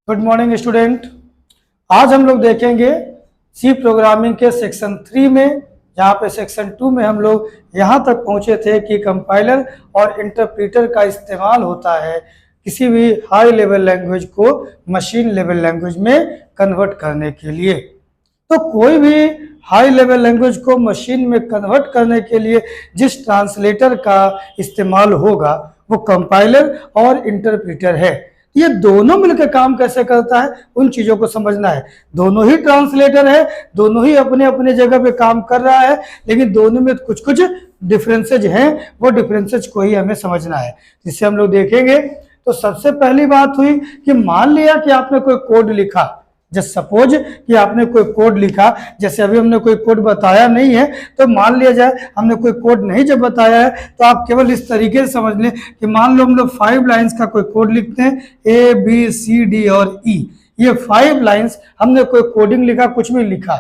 Good morning student. आज हम लोग देखेंगे सी प्रोग्रामिंग के सेक्शन 3 में, जहाँ पे सेक्शन 2 में हम लोग यहाँ तक पहुँचे थे कि कंपाइलर और इंटरप्रीटर का इस्तेमाल होता है किसी भी हाई लेवल लैंग्वेज को मशीन लेवल लैंग्वेज में कन्वर्ट करने के लिए। तो कोई भी हाई लेवल लैंग्वेज को मशीन में कन्वर्ट करने के लिए जिस ट्रांसलेटर का इस्तेमाल होगा वो कंपाइलर और इंटरप्रीटर है। ये दोनों मिलकर काम कैसे करता है उन चीजों को समझना है। दोनों ही ट्रांसलेटर है, दोनों ही अपने अपने जगह पे काम कर रहा है, लेकिन दोनों में कुछ कुछ डिफरेंसेज हैं। वो डिफरेंसेज को ही हमें समझना है, जिससे हम लोग देखेंगे। तो सबसे पहली बात हुई कि मान लिया कि आपने कोई कोड लिखा, जस्ट सपोज कि आपने कोई कोड लिखा, जैसे अभी हमने कोई कोड बताया नहीं है, तो मान लिया जाए हमने कोई कोड नहीं जब बताया है, तो आप केवल इस तरीके से समझ लें कि मान लो हम लोग 5 लाइंस का कोई कोड लिखते हैं, ए बी सी डी और ई। ये 5 लाइंस हमने कोई कोडिंग लिखा, कुछ भी लिखा,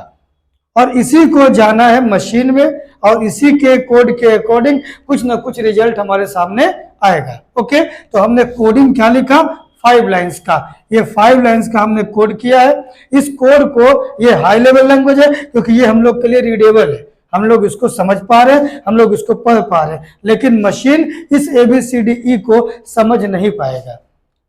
और इसी को जाना है मशीन में, और इसी के कोड के अकॉर्डिंग कुछ ना कुछ रिजल्ट हमारे सामने आएगा। ओके, तो हमने कोडिंग क्या लिखा, 5 लाइंस का। ये 5 लाइंस का हमने कोड किया है। इस कोड को, ये हाई लेवल लैंग्वेज है क्योंकि ये हम लोग के लिए रीडेबल है, हम लोग इसको समझ पा रहे हैं, हम लोग इसको पढ़ पा रहे हैं, लेकिन मशीन इस ABCDE को समझ नहीं पाएगा।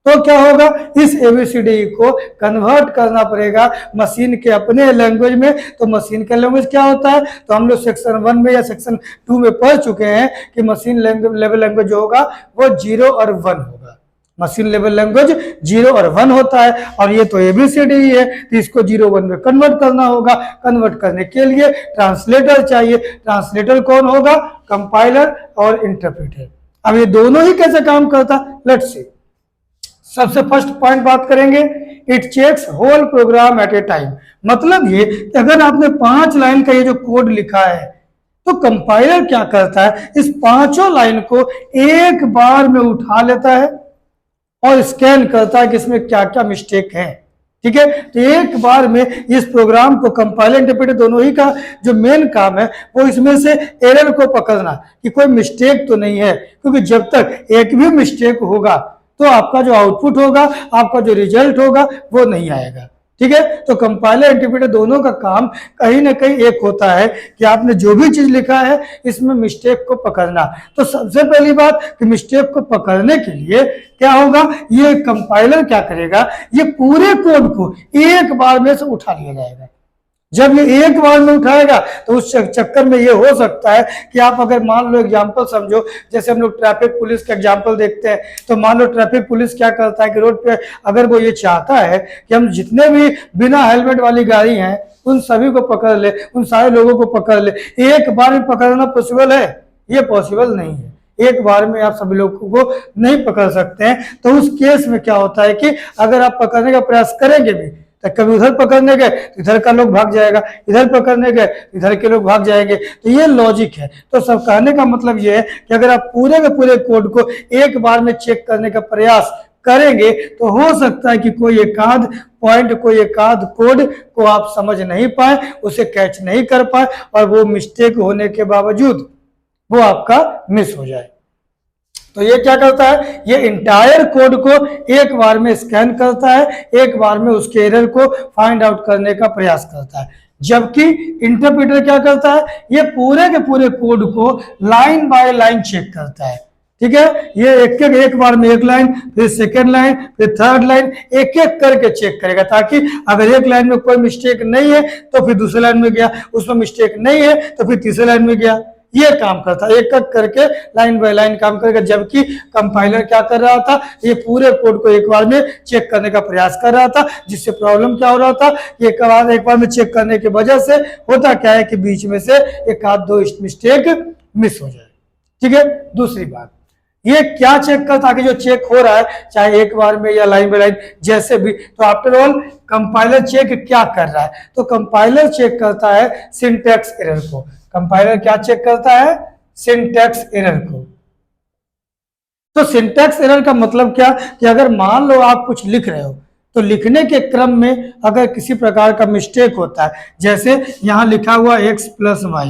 तो क्या होगा, इस ABCDE को कन्वर्ट करना पड़ेगा मशीन के अपने लैंग्वेज में। तो मशीन का लैंग्वेज क्या होता है, तो हम लोग सेक्शन 1 में या सेक्शन 2 में पढ़ चुके हैं कि मशीन लेवल लैंग्वेज जो होगा वो 0 और 1 होगा। मशीन लेवल लैंग्वेज 0 और 1 होता है, और ये तो ABCDE है, तो इसको 0-1 में कन्वर्ट करना होगा। कन्वर्ट करने के लिए ट्रांसलेटर चाहिए। ट्रांसलेटर कौन होगा, कंपाइलर और इंटरप्रेटर। अब ये दोनों ही कैसे काम करता, लेट्स सी। सबसे फर्स्ट पॉइंट बात करेंगे, it checks whole program at a time. मतलब ये अगर आपने 5 लाइन का ये जो कोड लिखा है, तो कंपाइलर क्या करता है, इस 5 लाइन को एक बार में उठा लेता है और स्कैन करता है कि इसमें क्या क्या मिस्टेक है। ठीक है, तो एक बार में इस प्रोग्राम को कंपाइलर इंटरप्रेटर दोनों ही का जो मेन काम है वो इसमें से एरर को पकड़ना कि कोई मिस्टेक तो नहीं है, क्योंकि जब तक एक भी मिस्टेक होगा तो आपका जो आउटपुट होगा, आपका जो रिजल्ट होगा वो नहीं आएगा। ठीक है, तो कंपाइलर इंटरप्रेटर दोनों का काम कहीं ना कहीं एक होता है कि आपने जो भी चीज लिखा है इसमें मिस्टेक को पकड़ना। तो सबसे पहली बात कि मिस्टेक को पकड़ने के लिए क्या होगा, ये कंपाइलर क्या करेगा, ये पूरे कोड को एक बार में से उठा लिया जाएगा। जब ये एक बार में उठाएगा तो उस चक्कर में ये हो सकता है कि आप अगर मान लो एग्जांपल समझो, जैसे हम लोग ट्रैफिक पुलिस का एग्जांपल देखते हैं, तो मान लो ट्रैफिक पुलिस क्या करता है कि रोड पे अगर वो ये चाहता है कि हम जितने भी बिना हेलमेट वाली गाड़ी हैं उन सभी को पकड़ ले, उन सारे लोगों को पकड़ ले, एक बार में पकड़ना पॉसिबल है, ये पॉसिबल नहीं है। एक बार में आप सभी लोगों को नहीं पकड़ सकते हैं। तो उस केस में क्या होता है कि अगर आप पकड़ने का प्रयास करेंगे भी, तो कभी उधर पकड़ने गए तो इधर का लोग भाग जाएगा, इधर पकड़ने गए इधर के लोग भाग जाएंगे। तो ये लॉजिक है। तो सब कहने का मतलब ये है कि अगर आप पूरे के पूरे कोड को एक बार में चेक करने का प्रयास करेंगे तो हो सकता है कि कोई एक आध पॉइंट, कोई एक आध कोड को आप समझ नहीं पाए, उसे कैच नहीं कर पाए, और वो मिस्टेक होने के बावजूद वो आपका मिस हो जाए। तो ये क्या करता है, ये इंटायर कोड को एक बार में स्कैन करता है, एक बार में उसके एरर को फाइंड आउट करने का प्रयास करता है। जबकि इंटरप्रेटर क्या करता है, ये पूरे के पूरे कोड को लाइन बाय लाइन चेक करता है। ठीक है, ये एक बार में एक लाइन, फिर सेकेंड लाइन, फिर थर्ड लाइन, एक एक करके चेक करेगा, ताकि अगर एक लाइन में कोई मिस्टेक नहीं है तो फिर दूसरी लाइन में गया, उसमें मिस्टेक नहीं है तो फिर तीसरी लाइन में गया। ये काम करता है, एक एक करके लाइन बाय लाइन काम करेगा। जबकि कंपाइलर क्या कर रहा था, ये पूरे कोड को एक बार में चेक करने का प्रयास कर रहा था। जिससे प्रॉब्लम क्या हो रहा था, एक बार में चेक करने की वजह से होता क्या है कि बीच में से एक आध दो मिस्टेक मिस हो जाए। ठीक है, दूसरी बात, ये क्या चेक करता है कि जो चेक हो रहा है, चाहे एक बार में या लाइन बाय लाइन जैसे भी, तो आफ्टर ऑल कंपाइलर चेक क्या कर रहा है, तो कंपाइलर चेक करता है सिंटैक्स एरर को। कंपाइलर क्या चेक करता है, सिंटैक्स एरर को। तो सिंटैक्स एरर का मतलब क्या कि अगर मान लो आप कुछ लिख रहे हो, तो लिखने के क्रम में अगर किसी प्रकार का मिस्टेक होता है, जैसे यहाँ लिखा हुआ x + y,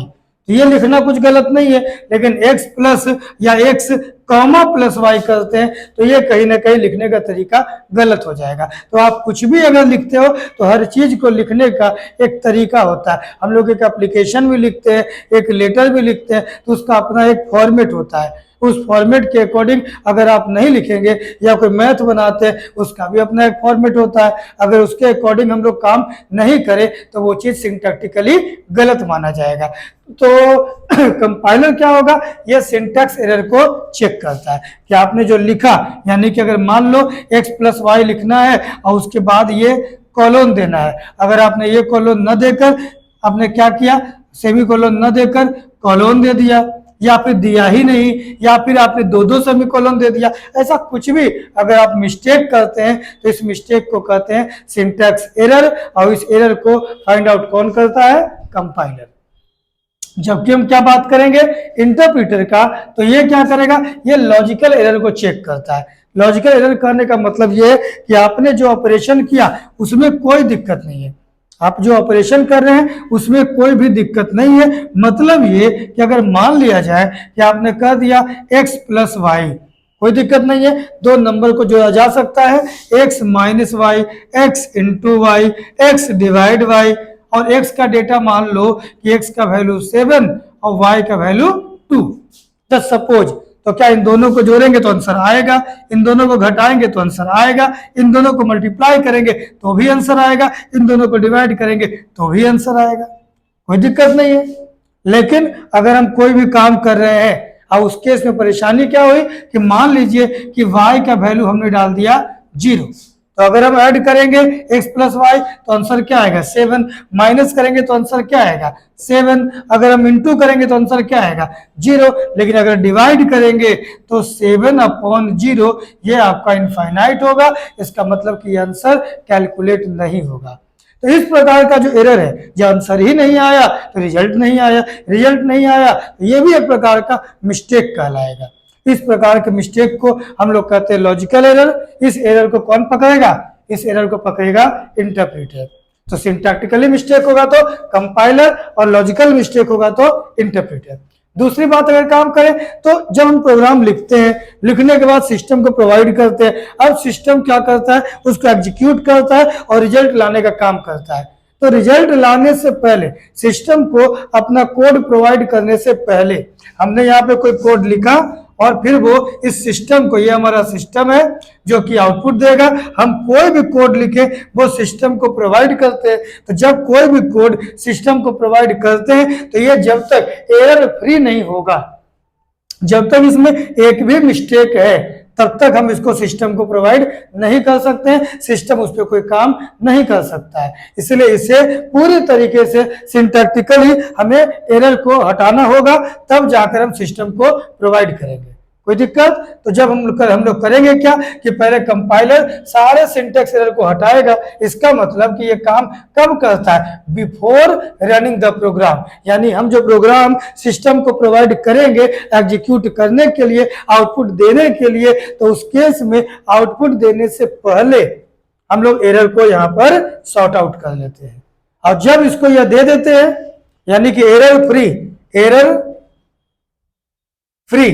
तो ये लिखना कुछ गलत नहीं है, लेकिन x प्लस या x कॉमा प्लस वाई करते हैं तो ये कहीं ना कहीं लिखने का तरीका गलत हो जाएगा। तो आप कुछ भी अगर लिखते हो तो हर चीज को लिखने का एक तरीका होता है। हम लोग एक एप्लीकेशन भी लिखते हैं, एक लेटर भी लिखते हैं, तो उसका अपना एक फॉर्मेट होता है। उस फॉर्मेट के अकॉर्डिंग अगर आप नहीं लिखेंगे, या कोई मैथ बनाते हैं उसका भी अपना एक फॉर्मेट होता है, अगर उसके अकॉर्डिंग हम लोग काम नहीं करें तो वो चीज सिंटैक्टिकली गलत माना जाएगा। तो कंपाइलर क्या होगा, ये सिंटैक्स एरर को चेक करता है कि आपने जो लिखा, यानी कि अगर मान लो x प्लस वाई लिखना है और उसके बाद ये कॉलोन देना है, अगर आपने ये कॉलोन न देकर आपने क्या किया, सेमी कॉलोन न देकर कॉलोन दे दिया, या फिर दिया ही नहीं, या फिर आपने दो सेमी कॉलन दे दिया, ऐसा कुछ भी अगर आप मिस्टेक करते हैं तो इस मिस्टेक को कहते हैं सिंटैक्स एरर, और इस एरर को फाइंड आउट कौन करता है, कंपाइलर। जबकि हम क्या बात करेंगे इंटरप्रीटर का, तो ये क्या करेगा, ये लॉजिकल एरर को चेक करता है। लॉजिकल एरर करने का मतलब ये है कि आपने जो ऑपरेशन किया उसमें कोई दिक्कत नहीं है, आप जो ऑपरेशन कर रहे हैं उसमें कोई भी दिक्कत नहीं है। मतलब ये कि अगर मान लिया जाए कि आपने कर दिया x प्लस वाई, कोई दिक्कत नहीं है, दो नंबर को जोड़ा जा सकता है, x minus Y, X into Y, X divide Y, और x का डेटा मान लो कि x का वैल्यू 7 और y का वैल्यू 2, जस्ट सपोज। तो क्या इन दोनों को जोड़ेंगे तो आंसर आएगा, इन दोनों को घटाएंगे तो आंसर आएगा, इन दोनों को मल्टीप्लाई करेंगे तो भी आंसर आएगा, इन दोनों को डिवाइड करेंगे तो भी आंसर आएगा, कोई दिक्कत नहीं है। लेकिन अगर हम कोई भी काम कर रहे हैं और उस केस में परेशानी क्या हुई कि मान लीजिए कि y का वैल्यू हमने डाल दिया 0, तो अगर हम ऐड करेंगे x प्लस वाई तो आंसर क्या आएगा 7, माइनस करेंगे तो आंसर क्या आएगा 7, अगर हम इंटू करेंगे तो आंसर क्या आएगा 0, लेकिन अगर डिवाइड करेंगे तो 7/0 ये आपका इनफाइनाइट होगा। इसका मतलब कि आंसर कैलकुलेट नहीं होगा। तो इस प्रकार का जो एरर है, जब आंसर ही नहीं आया तो रिजल्ट नहीं आया, रिजल्ट नहीं आया तो ये भी एक प्रकार का मिस्टेक कहलाएगा। इस प्रकार के मिस्टेक को हम लोग कहते हैं लॉजिकल एरर। इस एरर को कौन पकड़ेगा, इस एरर को पकड़ेगा इंटरप्रीटर। तो सिंटैक्टिकली मिस्टेक होगा तो कंपाइलर, और लॉजिकल मिस्टेक होगा तो इंटरप्रीटर। दूसरी बात अगर काम करें तो जब हम प्रोग्राम लिखते हैं, लिखने के बाद सिस्टम को प्रोवाइड करते हैं, अब सिस्टम क्या करता है, उसको एग्जीक्यूट करता है और रिजल्ट लाने का काम करता है। तो रिजल्ट लाने से पहले, सिस्टम को अपना कोड प्रोवाइड करने से पहले हमने यहाँ पे कोई कोड लिखा और फिर वो इस सिस्टम को, ये हमारा सिस्टम है जो कि आउटपुट देगा, हम कोई भी कोड लिखे वो सिस्टम को प्रोवाइड करते हैं। तो जब कोई भी कोड सिस्टम को प्रोवाइड करते हैं तो ये जब तक एरर फ्री नहीं होगा, जब तक इसमें एक भी मिस्टेक है, तब तक हम इसको सिस्टम को प्रोवाइड नहीं कर सकते हैं, सिस्टम उस पर कोई काम नहीं कर सकता है। इसलिए इसे पूरी तरीके से सिंटैक्टिकली हमें एरर को हटाना होगा, तब जाकर हम सिस्टम को प्रोवाइड करेंगे। कोई दिक्कत? तो जब हम लोग करेंगे क्या कि पहले कंपाइलर सारे सिंटैक्स एरर को हटाएगा। इसका मतलब कि ये काम कब करता है, बिफोर रनिंग द प्रोग्राम, यानी हम जो प्रोग्राम सिस्टम को प्रोवाइड करेंगे एग्जीक्यूट करने के लिए, आउटपुट देने के लिए, तो उस केस में आउटपुट देने से पहले हम लोग एरर को यहाँ पर सॉर्ट आउट कर लेते हैं। और जब इसको यह दे देते हैं, यानी कि एरर फ्री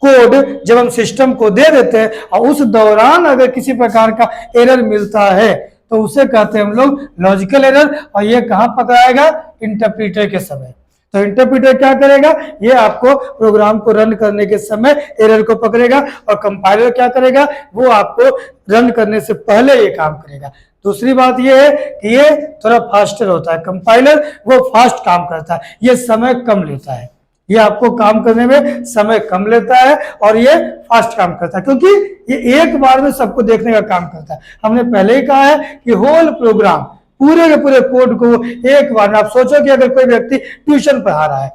कोड जब हम सिस्टम को दे देते हैं और उस दौरान अगर किसी प्रकार का एरर मिलता है तो उसे कहते हैं हम लोग लॉजिकल एरर। और ये कहां पकड़ाएगा, इंटरप्रीटर के समय। तो इंटरप्रीटर क्या करेगा, ये आपको प्रोग्राम को रन करने के समय एरर को पकड़ेगा, और कंपाइलर क्या करेगा, वो आपको रन करने से पहले ये काम करेगा। दूसरी बात ये है कि ये थोड़ा फास्टर होता है, कंपाइलर वो फास्ट काम करता है, ये समय कम लेता है, ये आपको काम करने में समय कम लेता है और ये फास्ट काम करता है, क्योंकि ये एक बार में सबको देखने का काम करता है। हमने पहले ही कहा है कि होल प्रोग्राम, पूरे के पूरे कोड को एक बार में, आप सोचो कि अगर कोई व्यक्ति ट्यूशन पढ़ा रहा है,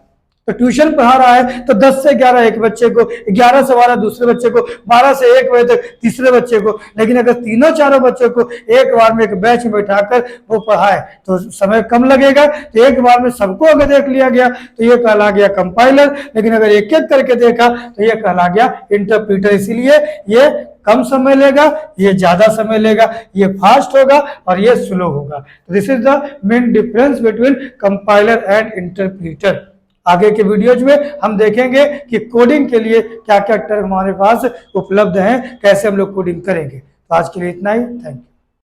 तो ट्यूशन पढ़ा रहा है तो 10 से 11 एक बच्चे को, 11 से 12 दूसरे बच्चे को, 12 से 1 बजे तक तीसरे बच्चे को। लेकिन अगर तीनों चारों बच्चों को एक बार में एक बैच में बैठाकर वो पढ़ाए तो समय कम लगेगा। तो एक बार में सबको अगर देख लिया गया तो ये कहला गया कंपाइलर, लेकिन अगर एक एक करके देखा तो ये कहला गया इंटरप्रीटर। इसीलिए ये कम समय लेगा, ये ज्यादा समय लेगा, ये फास्ट होगा और ये स्लो होगा। This is the main difference between compiler and interpreter. आगे के वीडियोज में हम देखेंगे कि कोडिंग के लिए क्या क्या टर्म हमारे पास उपलब्ध हैं, कैसे हम लोग कोडिंग करेंगे। तो आज के लिए इतना ही, थैंक यू।